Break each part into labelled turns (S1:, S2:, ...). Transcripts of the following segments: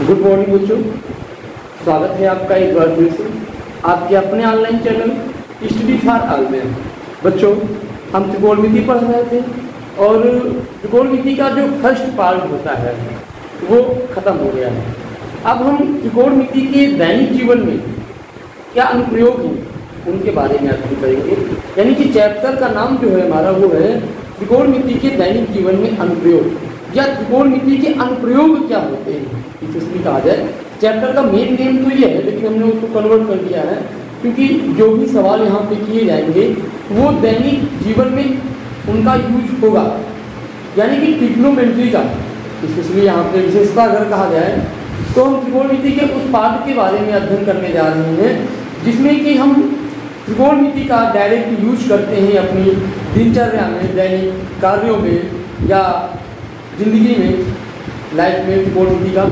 S1: Good morning बच्चों, स्वागत है आपका एक बार फिर से आपके अपने online channel study for all में। बच्चों, हम त्रिकोणमिति पढ़ रहे थे और त्रिकोणमिति का जो फर्स्ट पार्ट होता है वो ख़त्म हो गया है। अब हम त्रिकोणमिति के दैनिक जीवन में क्या अनुप्रयोग हैं उनके बारे में अध्ययन करेंगे। यानी कि चैप्टर का नाम जो है हमारा वो है त्रिकोणमिति के दैनिक जीवन में अनुप्रयोग, या त्रिकोणमिति के अनुप्रयोग क्या होते हैं इसलिए कहा जाए। चैप्टर का मेन नेम तो ये है, लेकिन हमने उसको कन्वर्ट कर दिया है क्योंकि जो भी सवाल यहाँ पे किए जाएंगे वो दैनिक जीवन में उनका यूज होगा, यानी कि ट्रिग्नोमेट्री का। इसलिए यहाँ पे विशेषता अगर कहा जाए तो हम त्रिकोणमिति के उस पाठ के बारे में अध्ययन करने जा रहे हैं जिसमें कि हम त्रिकोणमिति का डायरेक्ट यूज करते हैं अपनी दिनचर्या में, दैनिक कार्यों में या जिंदगी में, लाइफ में। त्रिकोणमिति का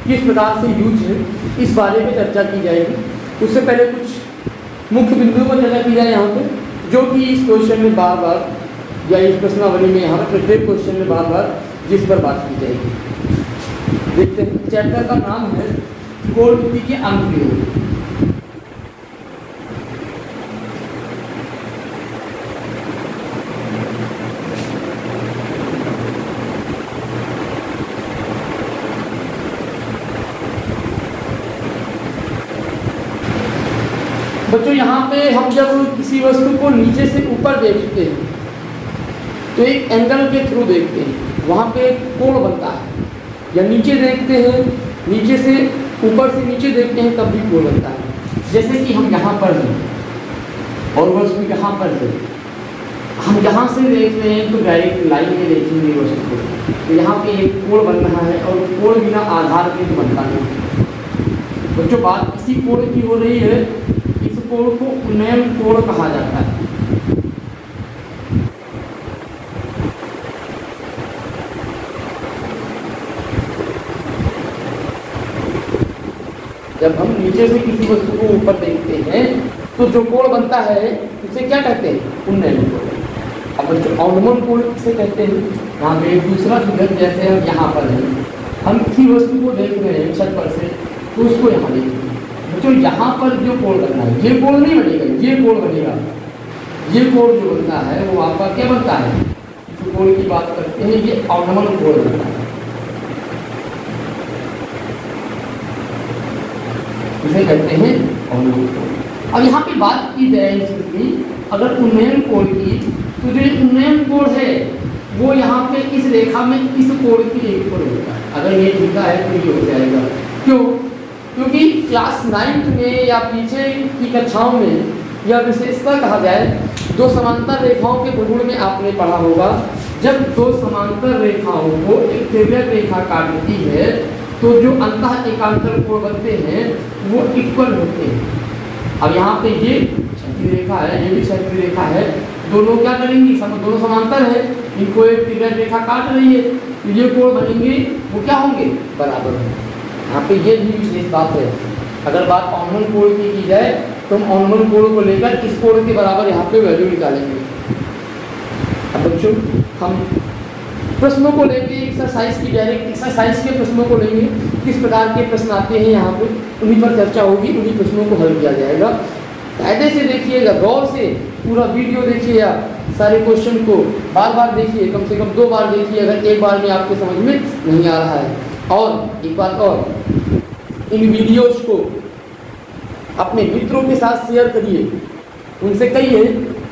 S1: किस प्रकार से यूज है इस बारे में चर्चा की जाएगी। उससे पहले कुछ मुख्य बिंदुओं पर चर्चा की जाए यहाँ पे, जो कि इस क्वेश्चन में बार बार या इस प्रश्नावली में यहाँ पर प्रत्येक क्वेश्चन में बार बार जिस पर बात की जाएगी। देखते हैं, चैप्टर का नाम है त्रिकोणमिति के अनुप्रयोग। बच्चों, यहाँ पे हम जब किसी वस्तु को नीचे से ऊपर देखते हैं तो एक एंगल के थ्रू देखते हैं, वहाँ पे एक कोण बनता है। या नीचे देखते हैं, नीचे से ऊपर से नीचे देखते हैं तब भी कोण बनता है। जैसे कि हम यहाँ पर हैं और वस्तु यहाँ पर है, हम यहाँ से देख रहे हैं तो डायरेक्ट लाइन में देखेंगे वस्तु को, तो यहाँ पे एक कोण बन रहा है और कोण बिना आधार के तो बनता नहीं। बच्चों, बात इसी कोण की हो रही है। इस कोण को उन्नयन कोण कहा जाता है। जब हम नीचे से किसी वस्तु को ऊपर देखते हैं तो जो कोण बनता है उसे क्या कहते हैं? उन्नयन कोण। अब बच्चों, अवनमन कोण किसे कहते हैं? यहाँ पे एक दूसरा फिगर, जैसे हम यहाँ पर हैं, हम किसी वस्तु को देख रहे हैं छत पर से, तो उसको यहाँ देखते हैं। बच्चों, यहाँ पर जो कोण बनना है ये कोण नहीं बनेगा, ये कोण बनेगा। ये कोण जो बनता है वो आपका क्या बनता है? जो कोण की बात करते हैं ये अवनमन कोण बनता है, इसे कहते हैं अवनमन कोण। अब यहाँ पे बात की जाए इसकी, अगर उन्नयन कोण की, तो जो उन्नयन कोण है वो यहाँ पे इस रेखा में इस कोण की एक कोण होता है। अगर ये झुका है तो ये हो जाएगा। क्यों? क्योंकि क्लास 9th में या पीछे की कक्षाओं में यह विशेषता कहा जाए, दो समांतर रेखाओं के भूगोल में आपने पढ़ा होगा। जब दो समांतर रेखाओं को एक तिर्यक रेखा काटती है तो जो अंतः एकांतर कोण बनते हैं वो इक्वल होते हैं। अब यहाँ पे ये क्षैतिज रेखा है, ये भी क्षैतिज रेखा है, दोनों क्या करेंगी? दोनों समांतर है, इनको एक तिर्यक रेखा काट रही है, तो ये कोण बनेंगे वो क्या होंगे? बराबर होंगे। यहाँ पे ये भी विशेष बात है। अगर बात अवनमन कोण की जाए तो हम अवनमन कोण को लेकर इस कोण के बराबर यहाँ पे वैल्यू निकालेंगे। अब बच्चों, हम प्रश्नों को लेंगे, एक्सरसाइज की डायरेक्ट एक्सरसाइज के प्रश्नों को लेंगे। किस प्रकार के प्रश्न आते हैं यहाँ पे उन्हीं पर चर्चा होगी, उन्हीं प्रश्नों को हल किया जाएगा। कायदे से देखिएगा, गौर से पूरा वीडियो देखिए, या सारे क्वेश्चन को बार बार देखिए, कम से कम 2 बार देखिए अगर एक बार में आपके समझ में नहीं आ रहा है। और एक बात और, इन वीडियोज को अपने मित्रों के साथ शेयर करिए, उनसे कहिए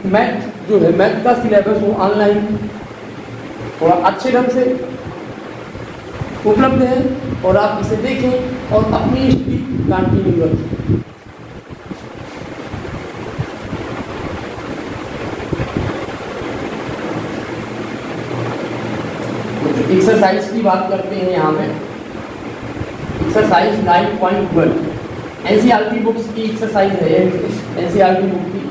S1: मैथ जो है, मैथ का सिलेबस वो ऑनलाइन थोड़ा अच्छे ढंग से उपलब्ध है और आप इसे देखें और अपनी स्टडी कंटिन्यू रखें। एक्सरसाइज की बात करते हैं यहाँ पे। एक्सरसाइज 9.1 एनसीईआरटी बुक्स की एक्सरसाइज है। एनसीईआरटी बुक की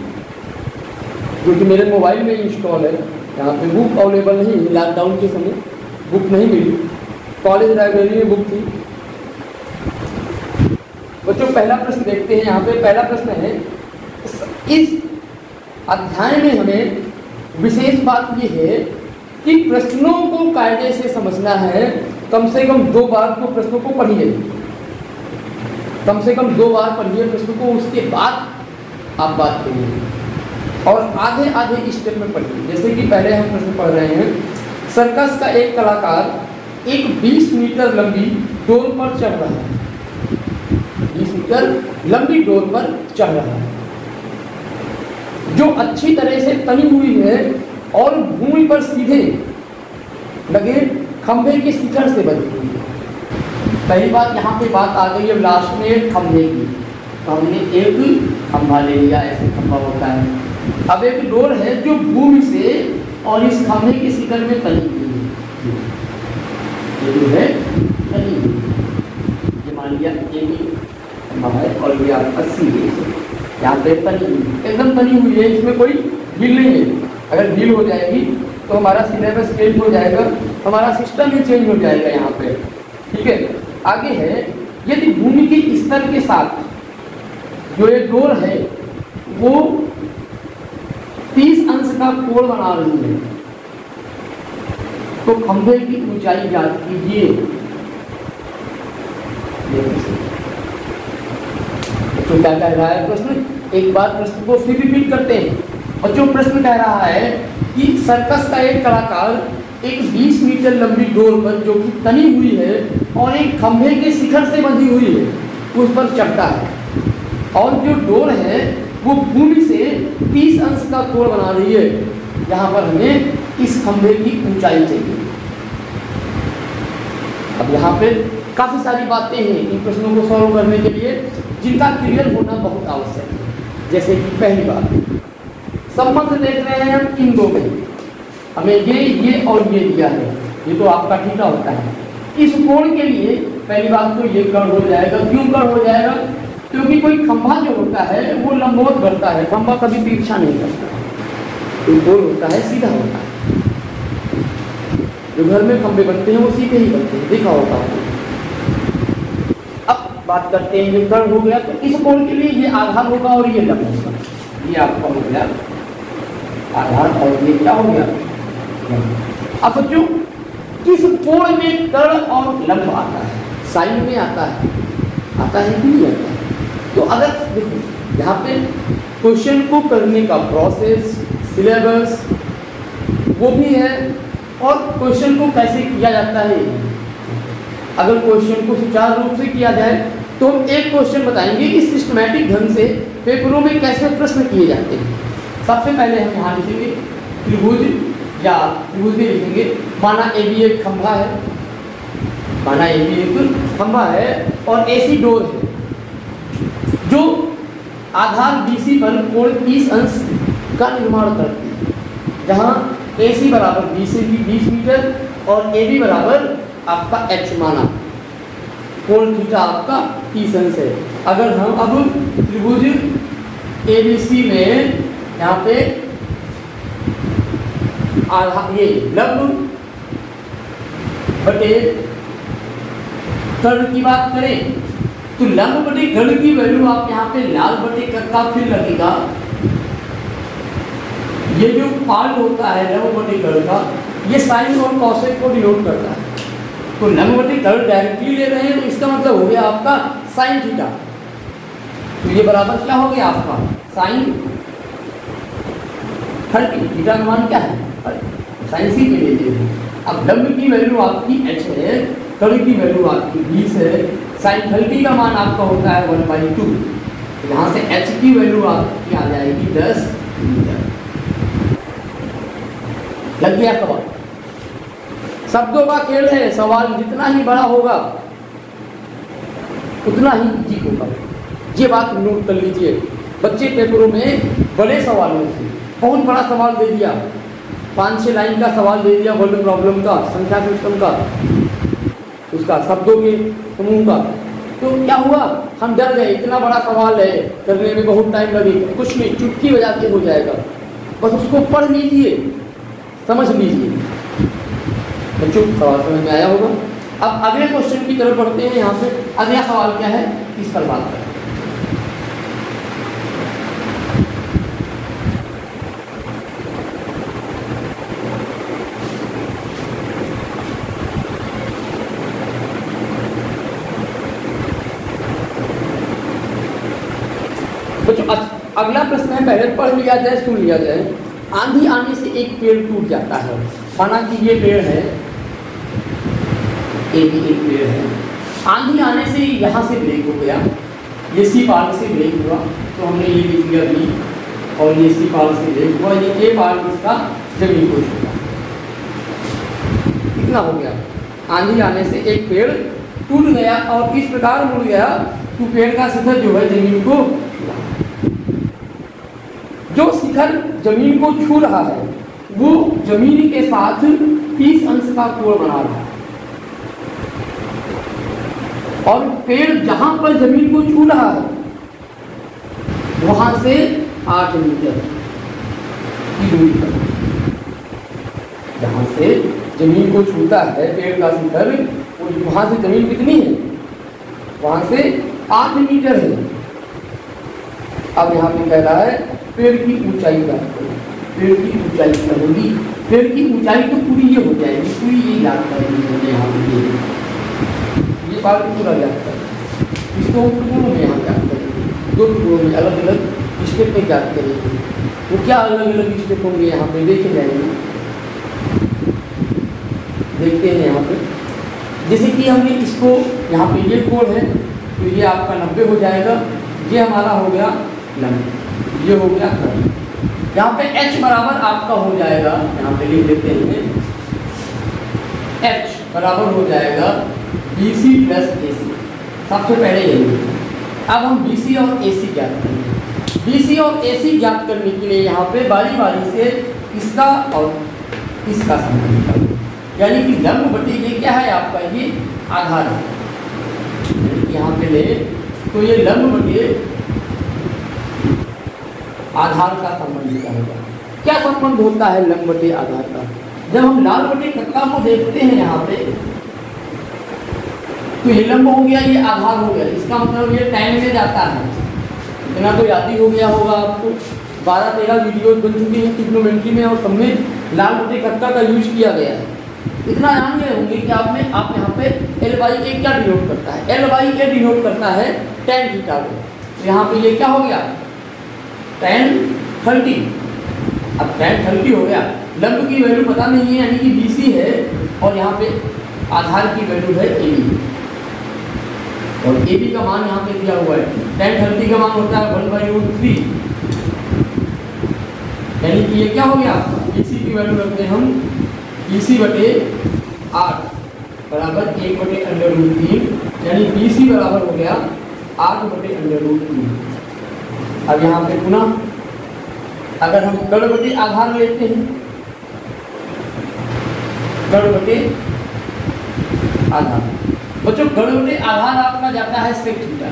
S1: जो कि मेरे मोबाइल में इंस्टॉल है। यहाँ पे बुक अवेलेबल नहीं है, लॉकडाउन के समय बुक नहीं मिली, कॉलेज लाइब्रेरी में बुक थी। बच्चों, पहला प्रश्न देखते हैं। यहाँ पे पहला प्रश्न है, इस अध्याय में हमें विशेष बात ये है कि प्रश्नों को कायदे से समझना है। कम से कम 2 बार तो प्रश्नों को पढ़िए। कम से कम 2 बार पढ़िए प्रश्न को, उसके बाद आप बात करिए और आधे आधे स्टेप में पढ़िए। जैसे कि पहले हम प्रश्न पढ़ रहे हैं, सर्कस का एक कलाकार एक 20 मीटर लंबी डोर पर चढ़ रहा है, 20 मीटर लंबी डोर पर चढ़ रहा है जो अच्छी तरह से तनी हुई है और भूमि पर सीधे लगे खंभे के शिखर से बनी हुई है। पहली बात यहाँ पे बात आ गई है लास्ट में खंभे की, तो हमने एक खंभा ले लिया, ऐसे खंभा होता है। अब एक डोर है जो भूमि से और इस खंभे के शिखर में तनी हुई है, ये जो है तनी हुई है। ये मान लिया ये भी खंभा है और ये आपका सीधे यहाँ पे तनी हुई, एकदम तनी हुई है, इसमें कोई ढील नहीं है। अगर ढील हो जाएगी तो हमारा सिलेबस चेंज हो जाएगा, हमारा सिस्टम ही चेंज हो जाएगा यहाँ पे, ठीक है। आगे है, यदि भूमि के स्तर के साथ जो ये डोर है वो 30 अंश का कोण बना रही है तो खंभे की ऊंचाई ज्ञात कीजिए। तो क्या कह रहा है प्रश्न, एक बार प्रश्न को फिर रिपीट करते हैं। और जो प्रश्न कह रहा है कि सर्कस का एक कलाकार एक 20 मीटर लंबी डोर पर जो कि तनी हुई है और एक खंभे के शिखर से बंधी हुई है उस पर चढ़ता है और जो डोर है वो भूमि से 30 अंश का कोण बना रही है। यहाँ पर हमें इस खंभे की ऊंचाई चाहिए। अब यहाँ पे काफ़ी सारी बातें हैं इन प्रश्नों को सॉल्व करने के लिए जिनका क्लियर होना बहुत आवश्यक है। जैसे कि पहली बात, संबंध देख रहे हैं हम इन दो में, हमें ये और ये दिया है, ये तो आपका थीटा होता है। इस कोण के लिए पहली बात तो ये कर्ण हो जाएगा। क्यों कर्ण हो जाएगा? क्योंकि कोई खंभा जो होता है वो लंबवत बढ़ता है, खंभा कभी तिरछा नहीं करता। तो कोण होता है सीधा होता है, जो घर में खंभे बनते हैं वो सीधे ही बनते हैं, देखा होता है। अब बात करते हैं, ये कर्ण हो गया तो इस कोण के लिए ये आधार होगा और ये लंब होगा। ये आपका हो गया आधार और ये क्या हो गया। अब बच्चों किस कोण में कर्ण और लंब आता है? साइन में आता है कि नहीं आता है? तो अगर देखो यहाँ पे क्वेश्चन को करने का प्रोसेस, सिलेबस वो भी है और क्वेश्चन को कैसे किया जाता है। अगर क्वेश्चन को सुचारू रूप से किया जाए तो हम एक क्वेश्चन बताएंगे कि सिस्टमैटिक ढंग से पेपरों में कैसे प्रश्न किए जाते हैं। सबसे पहले हम यहाँ लिखेंगे त्रिभुज या त्रिभुज भी लिखेंगे। माना ए बी एक खंभा है, माना ए बी एक खंभा है और ऐसी डोर है जो आधार BC पर कोण 30 अंश का निर्माण करती है, जहाँ AC बराबर BC 20 मीटर और AB बराबर आपका H माना, कोण थीटा आपका 30 अंश है। अगर हम अब त्रिभुज ABC में यहाँ पे आधार ये लंब बटे कर्ण की बात करें तो लंब बटे कर्ण की वैल्यू आप यहाँ पे लाल बटे का फिर लगेगा। ये जो पार्ट होता है लंब बटे कर्ण का, ये साइन और कॉसेक को डिनोट करता है। तो लंब बटे कर्ण डायरेक्टली ले रहे हैं तो इसका मतलब हो गया आपका साइन थीटा। तो ये बराबर क्या हो गया आपका साइन 30। थीटा का मान क्या है? साइन सी के लिए। अब लंब की वैल्यू आपकी h है, कर्ण की वैल्यू आपकी 20 है, साइन 30 का मान आपका होता है 1/2। यहाँ से h की वैल्यू आपकी आ जाएगी 10 मीटर। लग गया सवाल? शब्दों का खेल है, सवाल जितना ही बड़ा होगा उतना ही इजी होगा। ये बात नोट कर लीजिए। बच्चे पेपरों में बड़े सवालों से बहुत बड़ा सवाल दे दिया, 5-6 लाइन का सवाल दे दिया वर्ड प्रॉब्लम का, संख्या सिस्टम का, उसका शब्दों के समूह का, तो क्या हुआ हम डर गए, इतना बड़ा सवाल है करने में बहुत टाइम लगेगा। कुछ नहीं, चुटकी बजा के हो जाएगा, बस उसको पढ़ लीजिए, समझ लीजिए। बच्चों सवाल समझ में आया होगा। अब अगले क्वेश्चन की तरफ बढ़ते हैं। यहाँ पे अगला सवाल क्या है इस पर बात करें। अगला प्रश्न है, पहले पढ़ लिया जाए, सुन लिया जाए। आंधी आने से एक पेड़ टूट जाता है। माना कि ये पेड़ है, ये भी एक पेड़ है, आंधी आने से यहाँ से ब्रेक हो गया, ये सी पार्ट से ब्रेक हुआ, तो हमने ये लिख लिया बी, और ये सी पार्ट से ब्रेक हुआ, ये ए पार्ट इसका जमीन को छूटा। कितना हो गया? आंधी आने से एक पेड़ टूट गया और इस प्रकार मुड़ गया कि पेड़ का शिखर जो है जमीन को छू रहा है। जो शिखर जमीन को छू रहा है वो जमीन के साथ 30 अंश का कोण बना रहा है, और पेड़ जहां पर जमीन को छू रहा है वहां से 8 मीटर की दूरी पर, जहां से जमीन को छूता है पेड़ का शिखर, वहां से जमीन कितनी है? वहां से 8 मीटर है। अब यहाँ पे कह रहा है पेड़ की ऊंचाई क्या होगी? पेड़ की ऊंचाई क्या होगी? पेड़ की ऊंचाई तो पूरी ये हो जाएगी, पूरी ये याद करेंगे हमने यहाँ पे, ये बात पूरा याद करेंगे। इसको टुकड़ों में यहाँ याद करेंगे, 2 टुकड़ों में अलग अलग स्टेप में याद करेंगे। वो क्या अलग अलग स्टेप होंगे यहाँ पे देखे जाएंगे, देखते हैं यहाँ पे। जैसे कि हमने इसको यहाँ पे ये कोण है तो ये आपका 90 हो जाएगा, ये हमारा हो गया 90, ये हो गया 90। यहाँ पे h बराबर आपका हो जाएगा, यहाँ पे लिख देते हैं, h बराबर हो जाएगा BC प्लस AC। सबसे पहले यही। अब हम BC और AC ज्ञात करेंगे। BC और AC ज्ञात करने के लिए यहाँ पे बारी बारी से इसका और इसका संबंध निकालें, यानी कि लंब बटे ये क्या है आपका? ये आधार है। यहाँ पे ले तो ये लंब बटे आधार का संबंध निकालेगा। क्या संबंध होता है लंब बटे आधार का? जब हम लाल बटे कक्का को देखते हैं यहाँ पे, तो ये लंब हो गया, ये आधार हो गया, इसका मतलब ये टाइम में जाता है। इतना तो याद ही हो गया होगा आपको, 12-13 वीडियो बन चुके हैं ट्रिग्नोमेट्री में और सब में लाल बटे कक्का का यूज किया गया है। इतना जान गए होंगे कि आप यहाँ पे L/A क्या डिनोट करता है? L/A डिनोट करता है tan थीटा को। तो यहाँ पे ये क्या हो गया? tan 30। अब tan 30 हो गया, लंब की वैल्यू पता नहीं है यानी कि BC है, और यहाँ पे आधार की वैल्यू है AB, और AB का मान यहाँ पे दिया हुआ है। tan 30 का मान होता है 1/√3, यानी कि ये क्या हो गया? BC की वैल्यू रखते हैं हम BC बटे 8 बराबर 1/√3, यानी BC बराबर हो गया 8/√3। अब यहाँ पे पुनः अगर हम गढ़ बटे आधार लेते हैं, गढ़ बटे आधार, बच्चों गढ़ बटे आधार आपका जाता है sec थीटा,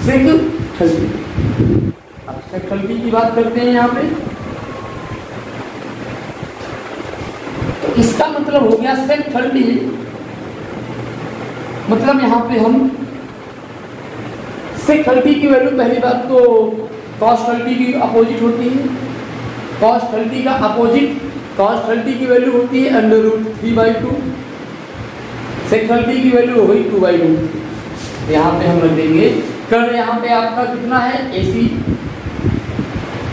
S1: sec 30। अब sec 30 की बात करते हैं यहाँ पे, तो इसका मतलब हो गया sec 30, मतलब यहाँ पे हम sec 30 की वैल्यू पहली बात तो cos 30 की अपोजिट होती है, cos 30 का अपोजिट cos 30 की वैल्यू होती है √3/2, sec 30 की वैल्यू हो गई 2/2। यहाँ पे हम रख देंगे कर्ण, यहाँ पे आपका कितना है AC,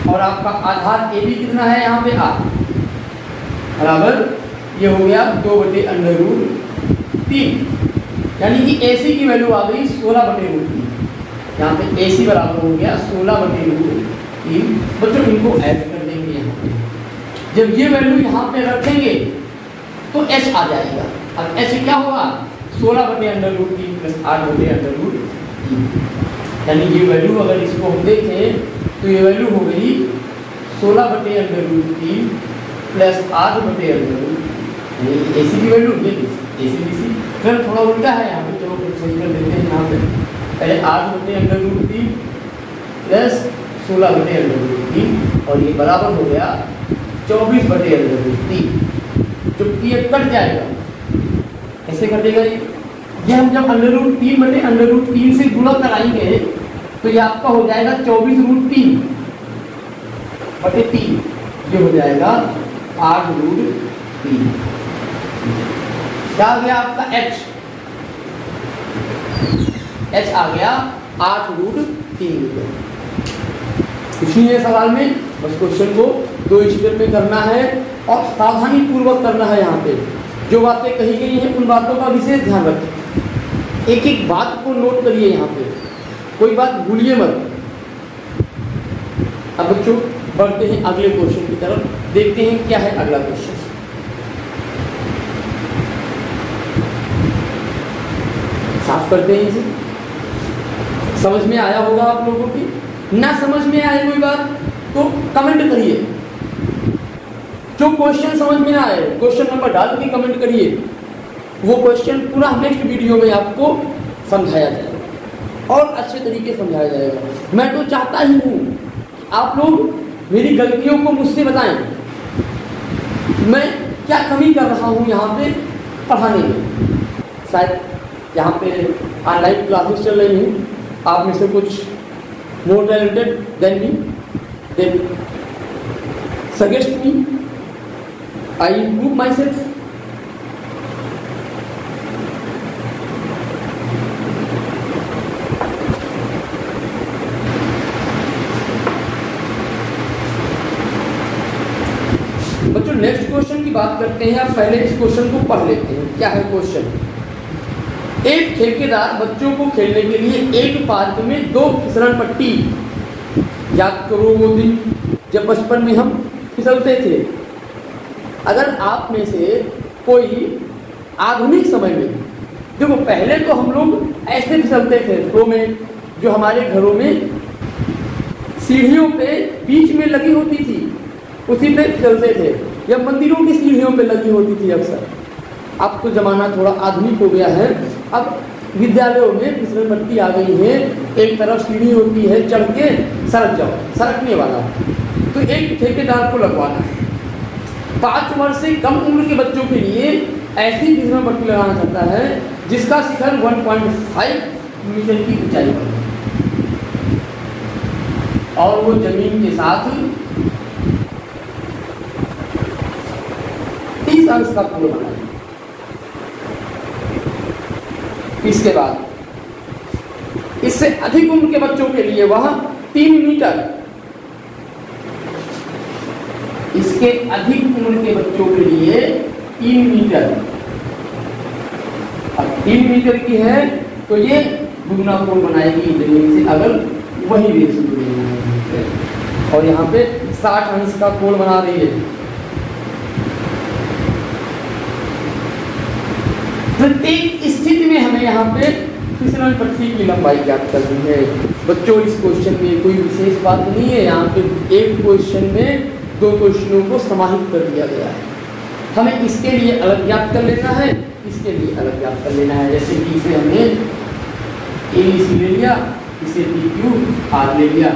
S1: और आपका आधार AB कितना है यहाँ पे R, बराबर ये हो गया 2/√3, यानी कि AC की वैल्यू आ गई 16/√3। यहाँ पे AC बराबर हो गया 16/√3। बच्चों इनको ऐड कर देंगे यहाँ पे, जब ये वैल्यू यहाँ पे रखेंगे तो H आ जाएगा। अब H क्या होगा? 16/√3 प्लस 8/√3, यानी ये वैल्यू अगर इसको हम देखें तो ये वैल्यू हो गई 16/√3 प्लस 8/√3, AC की वैल्यू ये AC फिर थोड़ा उल्टा है यहाँ पे, चलो सही कर देते हैं। यहाँ पे पहले 8/√3 प्लस 16/√3, और ये बराबर हो गया 24/√3, जबकि ये कट जाएगा। कैसे कटेगा ये हम जब √3/√3 से गुणा कराएंगे तो ये आपका हो जाएगा 24√3/3, ये हो जाएगा 8√3। क्या आ गया आपका H आ गया 8√3। कुछ नहीं है सवाल में, बस क्वेश्चन को 2 स्टेप में करना है और सावधानी पूर्वक करना है। यहाँ पे जो बातें कही गई हैं उन बातों का विशेष ध्यान रखें, एक एक बात को नोट करिए, यहाँ पे कोई बात भूलिए मत। अब बच्चों बढ़ते हैं अगले क्वेश्चन की तरफ, देखते हैं क्या है अगला क्वेश्चन। साफ करते हैं इसे। समझ में आया होगा आप लोगों की? ना समझ में आए कोई बात तो कमेंट करिए। जो क्वेश्चन समझ में ना आए क्वेश्चन नंबर डाल के कमेंट करिए, वो क्वेश्चन पूरा नेक्स्ट वीडियो में आपको समझाया जाएगा और अच्छे तरीके से समझाया जाएगा। मैं तो चाहता ही हूँ आप लोग मेरी गलतियों को मुझसे बताएं, मैं क्या कमी कर रहा हूँ यहाँ पे पढ़ाने में। शायद यहाँ पे ऑनलाइन क्लासेस चल रही हैं, आप में से कुछ more talented than me, then suggest me, I improve myself. बच्चों नेक्स्ट क्वेश्चन की बात करते हैं। आप पहले इस क्वेश्चन को पढ़ लेते हैं। क्या है क्वेश्चन? एक ठेकेदार बच्चों को खेलने के लिए एक पार्क में 2 फिसलन पट्टी, याद करो वो दिन जब बचपन में हम फिसलते थे। अगर आप में से कोई आधुनिक समय में, देखो पहले तो हम लोग ऐसे फिसलते थे तो में जो हमारे घरों में सीढ़ियों पे बीच में लगी होती थी उसी पे फिसलते थे, या मंदिरों की सीढ़ियों पे लगी होती थी अक्सर। अब तो ज़माना थोड़ा आधुनिक हो गया है, अब विद्यालयों में फिसल पट्टी आ गई है, एक तरफ सीढ़ी होती है, चढ़ के सरक जाओ, सरकने वाला। तो एक ठेकेदार को लगवाना है, 5 वर्ष से कम उम्र के बच्चों के लिए ऐसी फिसल पट्टी लगाना चाहता है जिसका शिखर 1.5 मीटर की ऊंचाई पर और वो जमीन के साथ 30 अंश का पुल बनाए। इसके बाद इससे अधिक उम्र के बच्चों के लिए वह 3 मीटर, इसके अधिक उम्र के बच्चों के लिए 3 मीटर, अब 3 मीटर की है तो ये दुगना पुल बनाएगी जमीन से, अगर वही रेशो है। और यहाँ पे 60 अंश का कोण बना रही है। प्रत्येक स्थिति में हमें यहाँ पे फिसलन पट्टी की लंबाई ज्ञात करनी है। बच्चों इस क्वेश्चन में कोई विशेष बात नहीं है, यहाँ पे एक क्वेश्चन में 2 क्वेश्चनों को समाहित कर दिया गया है। हमें इसके लिए अलग ज्ञात कर लेना है, इसके लिए अलग ज्ञात कर लेना है। जैसे कि इसे हमने ABC ले लिया, इसे PQR ले लिया।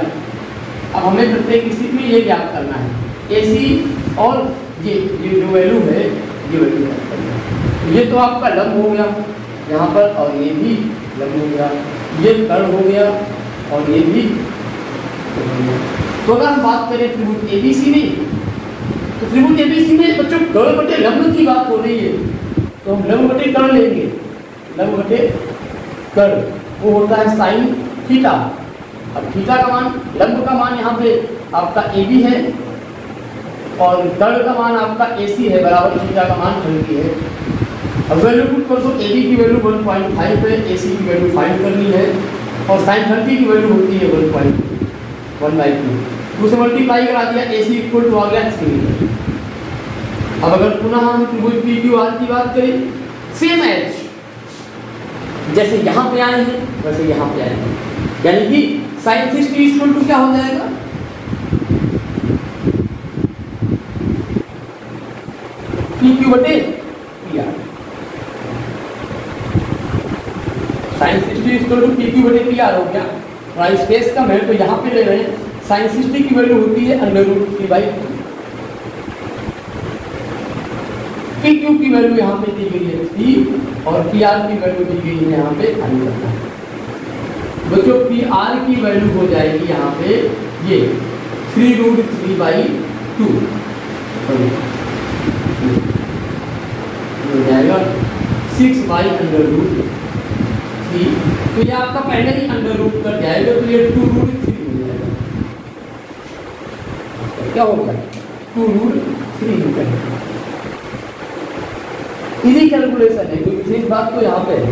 S1: अब हमें प्रत्येक स्थिति में ये ज्ञात करना है, AC और ये जो वैल्यू है ये वैल्यू ज्ञात करना है। ये तो आपका लंब हो गया यहाँ पर, और ये भी लंब हो गया, ये कर्ण हो गया और ये भी कर्ण हो गया। तो अगर हम बात करें त्रिभुज ABC में, तो त्रिभुज ABC में बच्चों कर्ण बटे लंब की बात हो रही है, तो हम लंब बटे कर्ण लेंगे। लंब बटे कर्ण वो होता है साइन थीटा। अब थीटा का मान, लंब का मान यहाँ पे आपका AB है और कर्ण का मान आपका AC है, बराबर थीटा का मान कर्ण की है। अब वैल्यू पुट कर दो, AB की वैल्यू 1.5 है, AC की वैल्यू फाइंड करनी है और sin 30 की वैल्यू होती है 1/2। दूसरे मल्टीप्लाई करा दिया, AC इक्वल टू आ गया 3। अब अगर पुनः हम त्रिभुज PQR की बात करें, सेम एज जैसे यहाँ पे आए हैं वैसे यहाँ पे आए हैं, यानी कि sin 60 इक्वल टू क्या हो जाएगा, PQ बटे PR। sin 60 equal to PQ बटे PR हो गया। और स्पेस कम है तो यहाँ पे ले रहे हैं, sin 60 की वैल्यू होती है √3/2। PQ की वैल्यू यहाँ पे दी गई है 3 और PR की वैल्यू दी गई है यहाँ पे अनुपात। बच्चों PR की वैल्यू हो जाएगी यहाँ पे ये 3√3/2 हो जाएगा 6/√3। तो ये आपका पहले ही अंडर रूट कर जाएगा, तो ये 2√3 हो जाएगा। क्या हो गया 2√3 मीटर। इजी कैलकुलेशन है, कोई विशेष बात तो यहाँ पे है,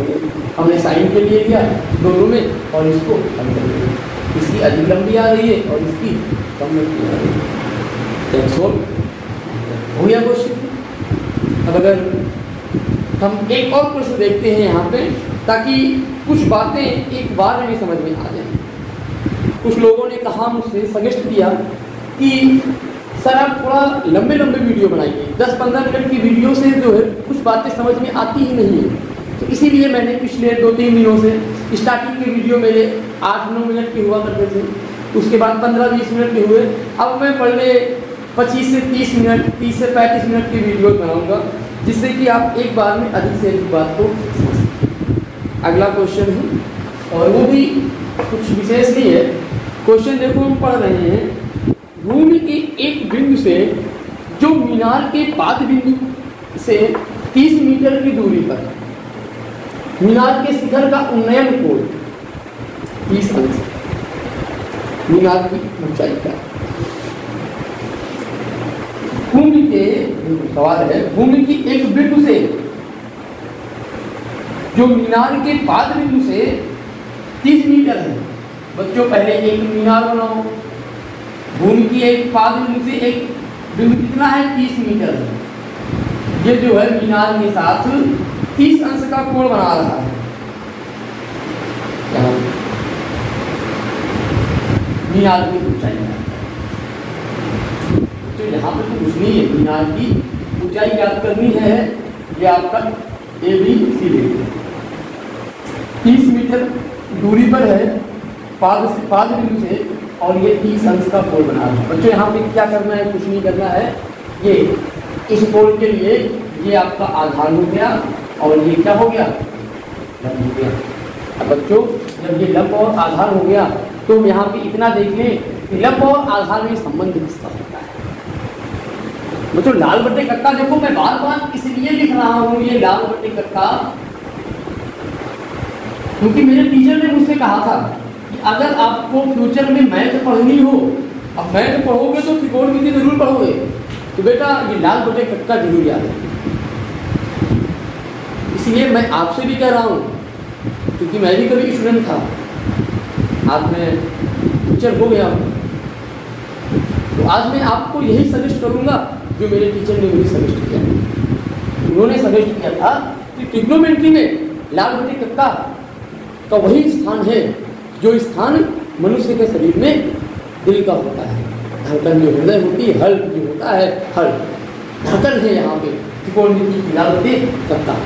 S1: हमने साइन के लिए लिया दोनों में और इसको हल कर लिया, इसकी अधिक लंबी आ रही है और इसकी कम लंबी आ रही है। दैट्स ऑल, हो गया क्वेश्चन। अब अगर हम एक और प्रश्न देखते हैं यहाँ पे, ताकि कुछ बातें एक बार में समझ में आ जाए। कुछ लोगों ने कहा, मुझसे सजेस्ट किया कि सर आप थोड़ा लंबे लंबे वीडियो बनाइए, 10-15 मिनट की वीडियो से जो है कुछ बातें समझ में आती ही नहीं है। तो इसीलिए मैंने पिछले 2-3 दिनों से स्टार्टिंग के वीडियो मेरे 8-9 मिनट के हुआ करते थे, उसके बाद 15-20 मिनट के हुए, अब मैं पर डे 25 से 30 मिनट, 30 से 35 मिनट की वीडियो बनाऊंगा, जिससे कि आप एक बार में अधिक से अधिक बात को समझ सकें। अगला क्वेश्चन है, और वो भी कुछ विशेष नहीं है। क्वेश्चन देखो, हम पढ़ रहे हैं, भूमि के एक बिंदु से जो मीनार के पाद बिंदु से 30 मीटर की दूरी पर मीनार के शिखर का उन्नयन कोण 30 अंश, मीनार की ऊंचाई का। भूमि के सवाल है, भूमि की एक बिंदु से जो मीनार के पाद बिंदु से 30 मीटर है। बच्चों पहले एक मीनार बनाओ, भूमि की एक पाद बिंदु से एक बिंदु कितना है 30 मीटर है। ये जो है मीनार के साथ 30 अंश का कोण बना रहा है। मीनार की ऊंचाई तो यहाँ पे तो कुछ नहीं है, मीनार की ऊंचाई ज्ञात करनी है। ये आपका ABC है, 30 मीटर दूरी पर है पाद बिंदु से, और ये 30 अंश का कोण बना रहा है। बच्चों यहाँ पे क्या करना है, कुछ नहीं करना है। ये इस कोण के लिए ये आपका आधार हो गया, और ये क्या हो गया, लंब हो गया। अब बच्चों जब ये लंब और आधार हो गया, तो हम यहाँ पे इतना देख लें कि लंब और आधार में संबंध किसका होता है। बच्चों लाल बटे कक्का, देखो मैं बार बार इसलिए लिख रहा हूँ ये लाल बटे कक्का, क्योंकि मेरे टीचर ने मुझसे कहा था कि अगर आपको फ्यूचर में मैथ पढ़नी हो, अब मैथ पढ़ोगे तो त्रिकोणमिति जरूर पढ़ोगे, तो बेटा ये लाल बटे कक्का जरूर याद है। इसलिए मैं आपसे भी कह रहा हूँ, क्योंकि मैं भी कभी स्टूडेंट था, आज मैं टीचर हो गया हूँ, तो आज मैं आपको यही सजेस्ट करूँगा जो मेरे टीचर ने मुझे सजेस्ट किया। उन्होंने सजेस्ट किया था कि ट्रिग्नोमेट्री में लाल बटे कक्का का वही स्थान है जो स्थान मनुष्य के शरीर में दिल का होता है। धड़कन जो हृदय होती है, हल जो होता है, हल धड़कन है यहाँ पे त्रिकोणमिति की लाल बटे कक्का।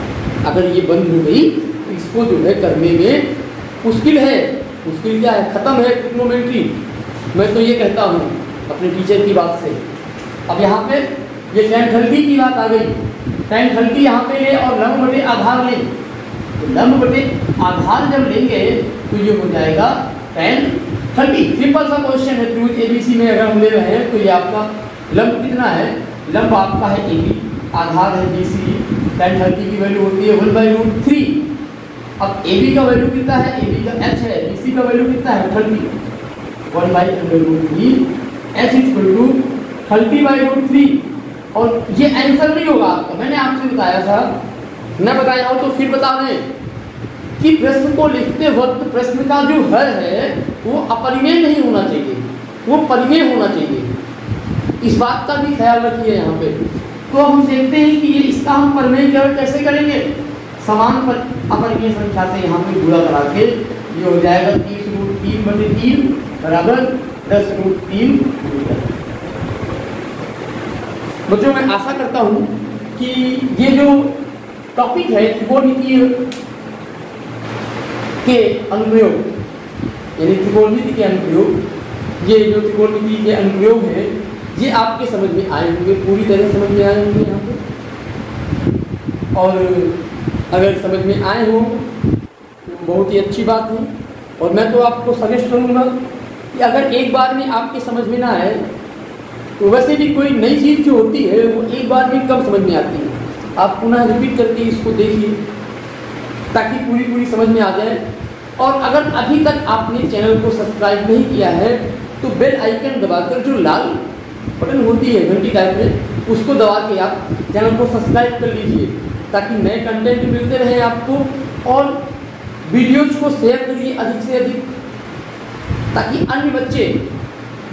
S1: अगर ये बंद हो गई तो इसको जो है करने में मुश्किल है। मुश्किल क्या है, खत्म है ट्रिग्नोमेट्री। मैं तो ये कहता हूँ अपने टीचर की बात से। अब यहाँ पे ये tan 30 की बात आ गई, tan 30 यहाँ पे ले और लंब बटे आधार ले, तो लंब बटे आधार जब लेंगे तो ये हो जाएगा tan 30। सिंपल सा क्वेश्चन है, त्रिभुज ABC में अगर हम ले रहे हैं तो ये आपका लंब कितना है, लंब आपका है AB, आधार है BC, tan 30 की वैल्यू होती है 1/√3। अब AB का वैल्यू कितना है, AB का H है, BC का वैल्यू कितना है 30, 1/√3 H = 30/√3। और ये आंसर नहीं होगा आपका, मैंने आपसे बताया था, न बताया हो तो फिर बता दें कि प्रश्न को लिखते वक्त प्रश्न का जो हर है वो अपरिमेय नहीं होना चाहिए, वो परिमेय होना चाहिए। इस बात का भी ख्याल रखिए यहाँ पे। तो हम देखते हैं कि ये इसका हम परिमेय कैसे करेंगे, समान पर अपरिमेय संख्या से यहाँ पे गुणा करा के ये हो जाएगा 30√3/3 बराबर 10√3 मीटर। बच्चों मैं आशा करता हूँ कि ये जो टॉपिक है त्रिकोणमिति के अनुप्रयोग, यानी त्रिकोणमिति के अनुप्रयोग, ये जो त्रिकोणमिति के अनुप्रयोग है ये आपके समझ में आए होंगे, पूरी तरह समझ में आए होंगे यहाँ पे। और अगर समझ में आए हो तो बहुत ही अच्छी बात है। और मैं तो आपको सजेस्ट करूँगा कि अगर एक बार में आपके समझ में ना आए तो वैसे भी कोई नई चीज़ जो होती है वो एक बार में कम समझ में आती है, आप पुनः रिपीट करके इसको देखिए ताकि पूरी समझ में आ जाए। और अगर अभी तक आपने चैनल को सब्सक्राइब नहीं किया है तो बेल आइकन दबाकर जो लाल बटन होती है घंटी टाइप में, उसको दबा के आप चैनल को सब्सक्राइब कर लीजिए ताकि नए कंटेंट मिलते रहे आपको, और वीडियोज को शेयर करिए अधिक से अधिक ताकि अन्य बच्चे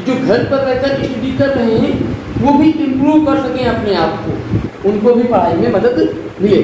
S1: जो घर पर रहकर स्टडी कर रहे हैं वो भी इम्प्रूव कर सकें अपने आप को, उनको भी पढ़ाई में मदद मिले।